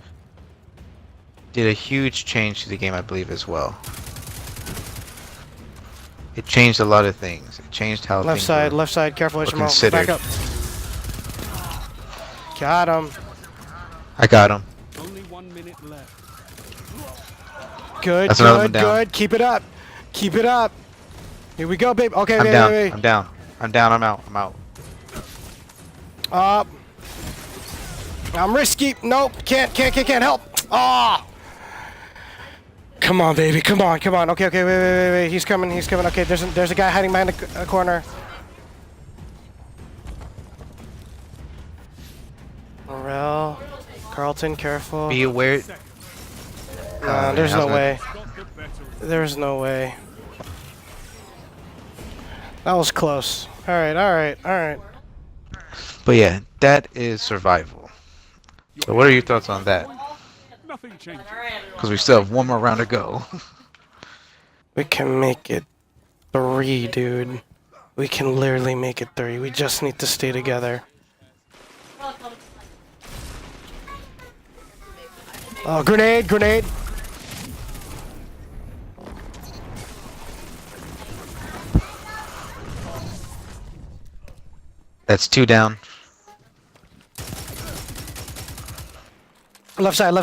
did a huge change to the game, I believe, as well. It changed a lot of things. It changed how Left things side, careful, were HMO. considered. Back up. Got him. I got him. Only 1 minute left. Good, That's another one good, down. good. Keep it up. Keep it up. Here we go, babe. Okay, I'm wait, down. wait, I'm down. I'm down. I'm out. I'm out. Up. I'm risky. Nope. Can't help. Ah. Come on, baby. Come on. Okay, wait. He's coming. Okay, there's a guy hiding behind a corner. Morel. Carlton, careful. Be aware. There's I was no way. Got the better. There's no way. That was close. Alright. But yeah, that is survival. So what are your thoughts on that? Nothing changes. Because we still have one more round to go. We can make it 3, dude. We can literally make it 3. We just need to stay together. Oh, grenade! That's 2 down. Left side.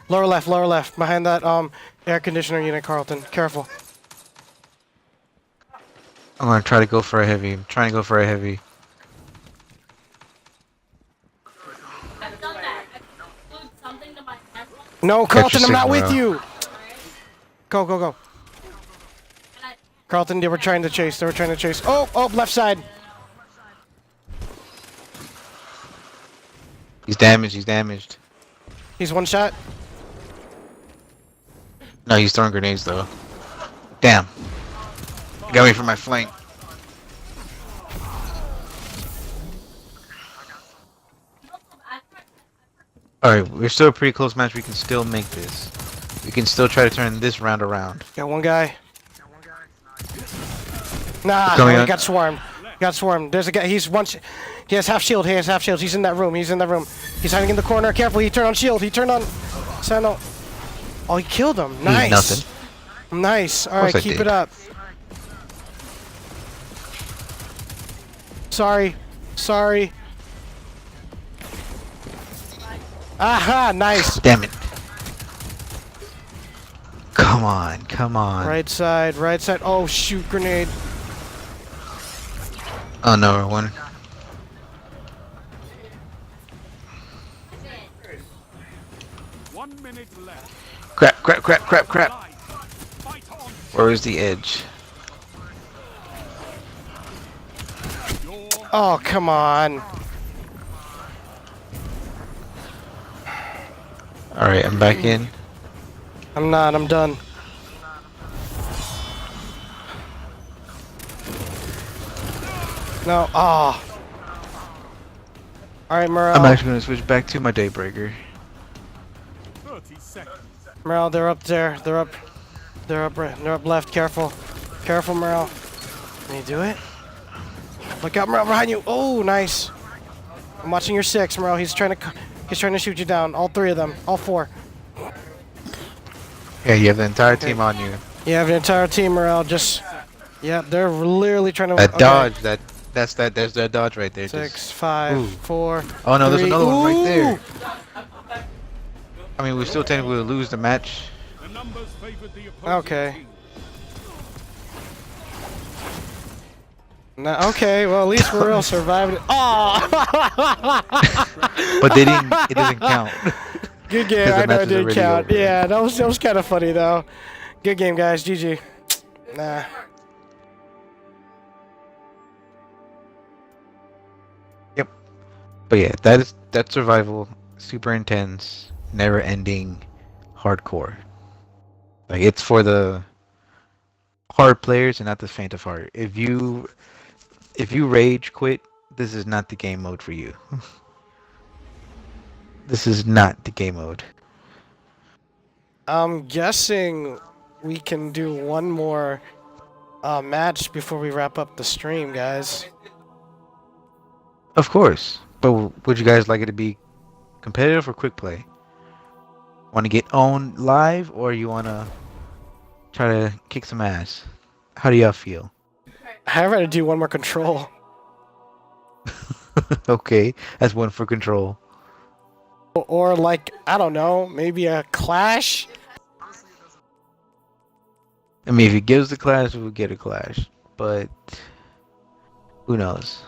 Lower left. Behind that air conditioner unit, Carlton. Careful. I'm gonna try to go for a heavy. I'm trying to go for a heavy. No, Carlton, I'm not signal with out. you! Go. Carlton, they were trying to chase. Oh, left side. He's damaged. He's damaged. He's one shot. No, he's throwing grenades though. Damn. Got me from my flank. Alright, we're still a pretty close match. We can still make this. We can still try to turn this round around. Got one guy. Got one guy. Nice. Nah, Coming he on. got swarmed. Got swarmed. There's a guy. He's one. He has half shield. He has half shield. He's in that room. He's in that room. He's hiding in the corner. Careful. He turned on shield. He turned on. Sentinel. Oh, he killed him. Nice. Nothing. Nice. All right, course I keep did. it up. Sorry. Sorry. Aha! Nice. Damn it. Come on, come on. Right side. Right side. Oh shoot! Grenade. Oh no, one. One minute left. Crap, crap, crap, crap, crap. Fight on. Where is the edge? Your Oh come on. Alright, I'm back in. I'm not. I'm done. No. Ah. All right, Morel. I'm actually gonna switch back to my Daybreaker. 30 seconds. Morel, they're up there. They're up. They're up. Right. They're up left. Careful. Careful, Morel. Can you do it? Look out, Morel, behind you. Oh, nice. I'm watching your six, Morel. He's trying to shoot you down. All three of them. All four. Yeah, you have the entire team on you. You have an entire team, Morel. Just. Yeah, they're literally trying to. That okay. dodge, there's that dodge right there. 6, Just, 5, Ooh. 4. oh no, there's 3. another one right Ooh! there. I mean, we still technically lose the match. The numbers favored the opposing Okay. team. No, okay, well at least Morel survived it. Oh! But they didn't. It doesn't count. Good game. 'Cause the I know match it is didn't already count. over. Yeah, that was kind of funny though. Good game, guys. GG. Nah. But yeah, that's survival, super intense, never ending, hardcore. Like it's for the hard players and not the faint of heart. If you rage quit, this is not the game mode for you. This is not the game mode. I'm guessing we can do one more match before we wrap up the stream, guys. Of course. But would you guys like it to be competitive or quick play? Want to get owned live or you want to try to kick some ass? How do y'all feel? I'd rather do one more control. Okay, that's one for control. Or like, I don't know, maybe a clash? I mean, if he gives the clash, we'll get a clash. But who knows?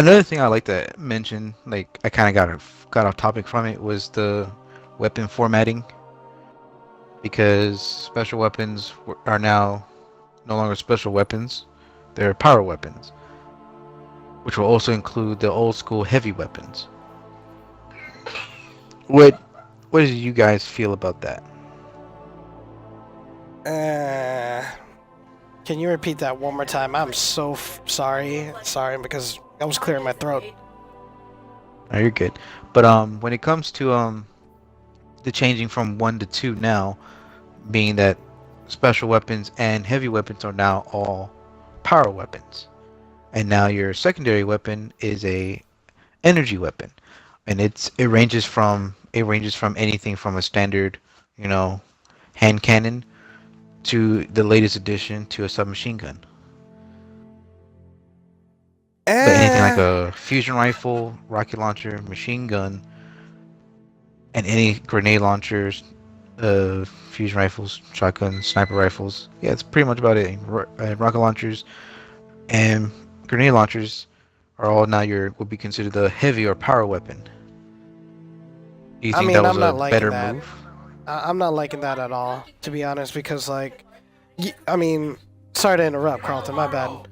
Another thing I like to mention, like I kind of got off topic from it, was the weapon formatting. Because special weapons are now no longer special weapons; they're power weapons, which will also include the old school heavy weapons. What do you guys feel about that? Can you repeat that one more time? I'm so sorry. Sorry, because I was clearing my throat. No, you're good. But when it comes to the changing from 1 to 2 now, being that special weapons and heavy weapons are now all power weapons, and now your secondary weapon is a energy weapon, and it ranges from anything from a standard, hand cannon to the latest addition to a submachine gun. But anything like a fusion rifle, rocket launcher, machine gun, and any grenade launchers, fusion rifles, shotguns, sniper rifles. Yeah, it's pretty much about it. Rocket launchers and grenade launchers are all now would be considered the heavy or power weapon. Do you think that was I'm not a liking better that. move? I'm not liking that at all, to be honest, because like, I mean, sorry to interrupt, Carlton. My bad.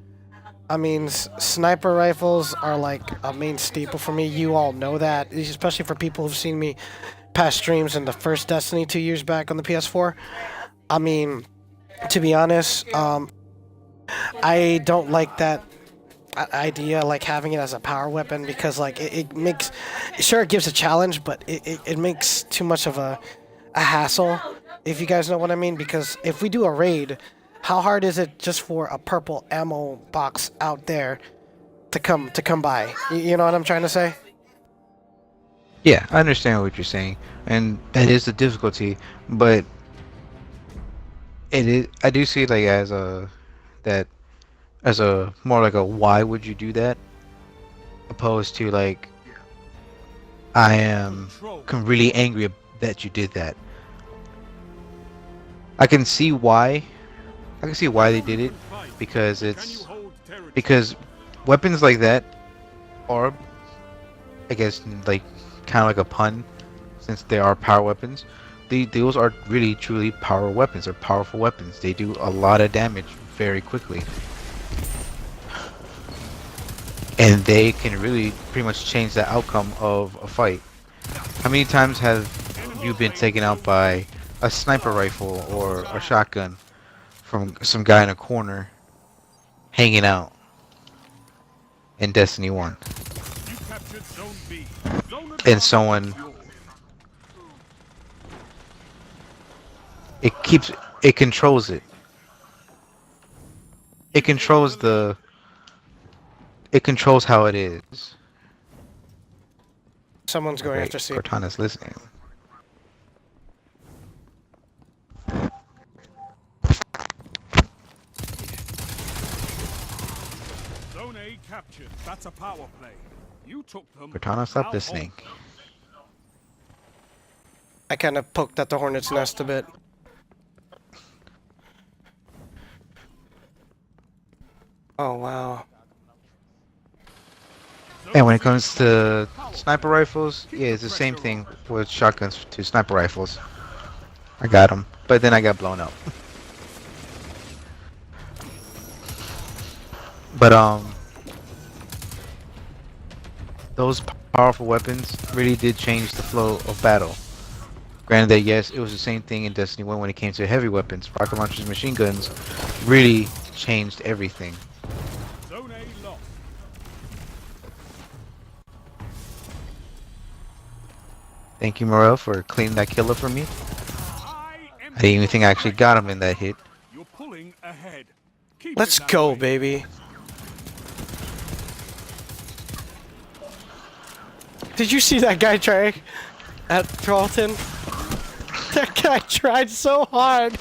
I mean, sniper rifles are like a main staple for me. You all know that, especially for people who've seen me past streams in the first Destiny 2 years back on the PS4. I mean, to be honest, I don't like that idea, like having it as a power weapon, because like it makes, sure it gives a challenge, but it makes too much of a hassle, if you guys know what I mean. Because if we do a raid, how hard is it just for a purple ammo box out there to come by? You know what I'm trying to say? Yeah, I understand what you're saying, and that is the difficulty. But it is. I do see it like as a more like a why would you do that, opposed to like I am really angry that you did that. I can see why. I can see why they did it, because because weapons like that are, I guess, like kind of like a pun, since they are power weapons. Those are really truly power weapons. They're powerful weapons. They do a lot of damage very quickly, and they can really pretty much change the outcome of a fight. How many times have you been taken out by a sniper rifle or a shotgun from some guy in a corner hanging out in Destiny 1? You captured Zone B. Zone And someone, it controls it. It controls how it is. Someone's going Okay, after C. Cortana's listening. Zone A captured. That's a power play. You took them. Cortana, stop Now listening. hold. I kind of poked at the hornet's nest a bit. Oh wow. And when it comes to sniper rifles, yeah, it's the same thing with shotguns to sniper rifles. I got them, but then I got blown up. But those powerful weapons really did change the flow of battle. Granted that yes, it was the same thing in Destiny 1 when it came to heavy weapons. Rocket launchers, machine guns really changed everything. Zone A lost. Thank you, Morel, for cleaning that kill up for me. I didn't even think I actually got him in that hit. You're pulling ahead. Keep Let's it that go, way. baby. Did you see that guy try at Carlton? That guy tried so hard.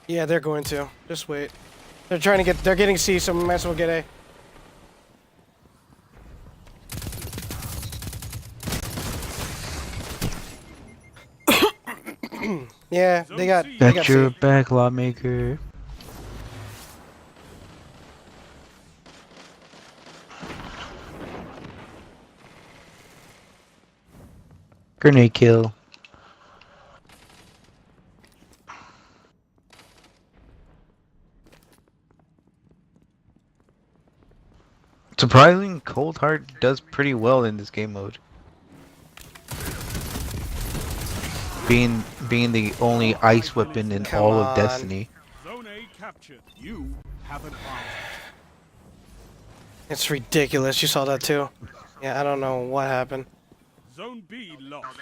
Yeah, they're going to. Just wait. They're trying to get. They're getting C, so we might as well get A. Yeah, they got. They got Got C. your back, lawmaker. Grenade kill. Surprising, Cold Heart does pretty well in this game mode. Being the only ice weapon in Come all on. of Destiny. Zone A captured. You have advanced. It's ridiculous. You saw that too. Yeah, I don't know what happened. Zone B lost.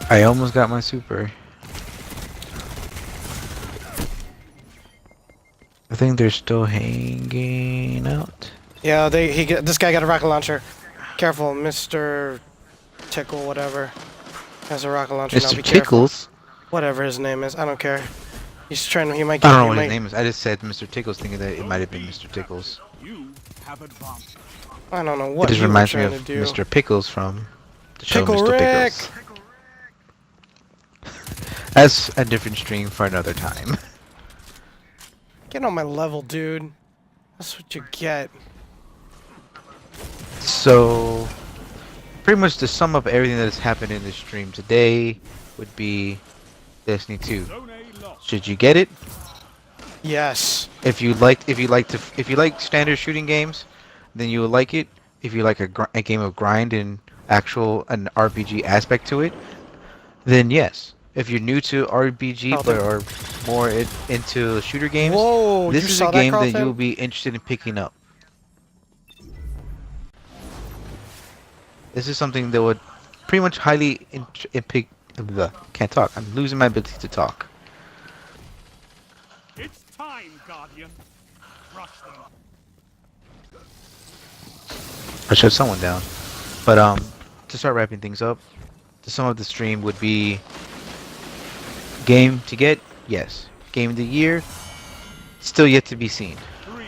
I almost got my super. I think they're still hanging out. Yeah, this guy got a rocket launcher. Careful, Mr. Tickle, whatever. Has a rocket launcher now. Mr. Be careful. Tickles. Whatever his name is, I don't care. He's trying. He might. I Get, don't know he what might, his name is. I just said Mr. Tickles, thinking that it might have been Mr. Tickles. You have advanced. I don't know It what just you were reminds me trying of to do. Mr. Pickles from the show Pickle Mr. Rick. Pickles. That's a different stream for another time. Get on my level, dude. That's what you get. So, pretty much the sum of everything that has happened in this stream today would be Destiny 2. Zone A lost. Should you get it? Yes. If you like standard shooting games, then you will like it. If you like a game of grind and an RPG aspect to it, then yes. If you're new to RPG Oh, but are more into shooter games, Whoa, this you is saw a game that Carlton? you'll be interested in picking up. This is something that would pretty much can't talk. I'm losing my ability to talk. It's time, Guardian. Crush them. I shut someone down. But to start wrapping things up, the sum of the stream would be game to get, yes. Game of the year, still yet to be seen. 3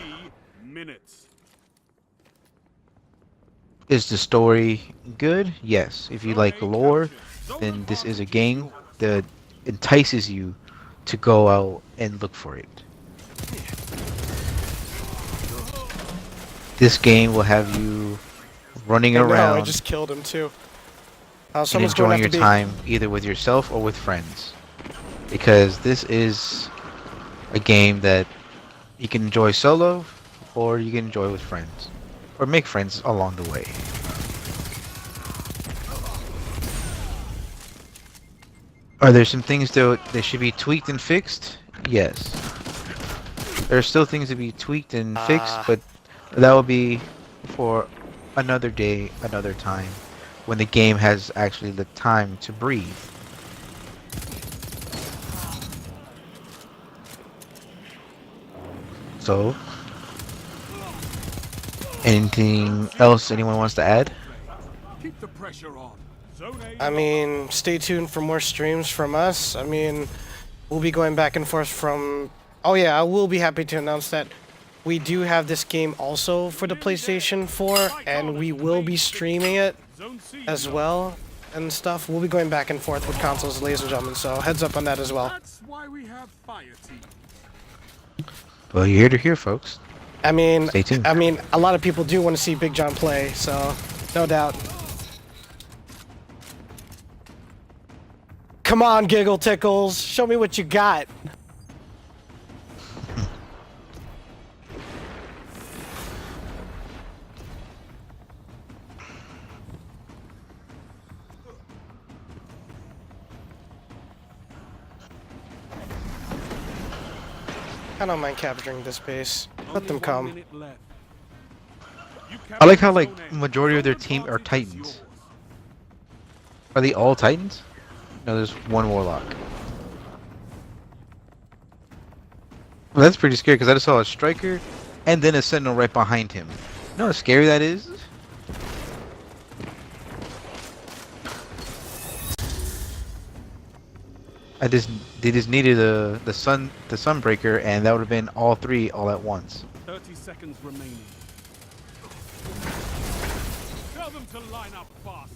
minutes. Is the story good? Yes. If you like lore, then this is a game that entices you to go out and look for it. This game will have you running I know, I around just killed him too. and Someone's going enjoying to your have to be. time either with yourself or with friends. Because this is a game that you can enjoy solo or you can enjoy with friends. Or make friends along the way. Are there some things that should be tweaked and fixed? Yes. There are still things to be tweaked and fixed, but that will be for another day, another time, when the game has actually the time to breathe. So, anything else anyone wants to add? Keep the pressure on. Zone A. I mean, stay tuned for more streams from us. I mean, we'll be going back and forth from. Oh yeah, I will be happy to announce that we do have this game also for the PlayStation 4, and we will be streaming it Zone C as lost. well and stuff. We'll be going back and forth with consoles, ladies and gentlemen. So heads up on that as well. That's why we have fire team. Well, you're here to hear, folks. I mean, Stay tuned. a lot of people do want to see Big John play, so no doubt. Come on, Giggle Tickles, show me what you got. I don't mind capturing this base. Let them Only 1 come. minute left. You I like how captured like Zone A. majority of their Zone team are advantage is Titans. yours. Are they all Titans? No, there's one Warlock. Well, that's pretty scary because I just saw a Striker and then a Sentinel right behind him. You know how scary that is? They just needed the Sunbreaker and that would have been all three all at once. 30 seconds remaining. Tell them to line up faster.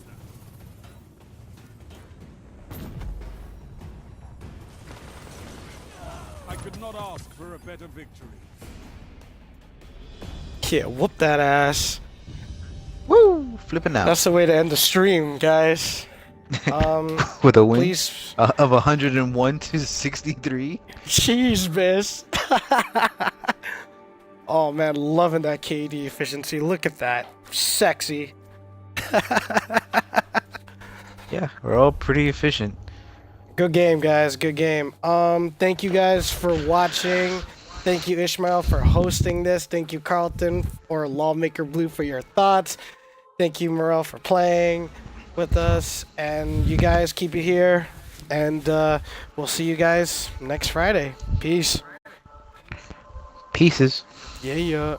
I could not ask for a better victory. Yeah, whoop that ass. Woo! Flipping out That's the way to end the stream, guys. with a win Please. of 101 to 63. Jeez, miss. Oh man, loving that KD efficiency. Look at that. Sexy. Yeah, we're all pretty efficient. Good game, guys. Good game. Thank you guys for watching. Thank you, Ishmael, for hosting this. Thank you, Carlton, or Lawmaker Blue, for your thoughts. Thank you, Morel, for playing with us. And you guys keep it here. And we'll see you guys next Friday. Peace. Pieces. Yeah.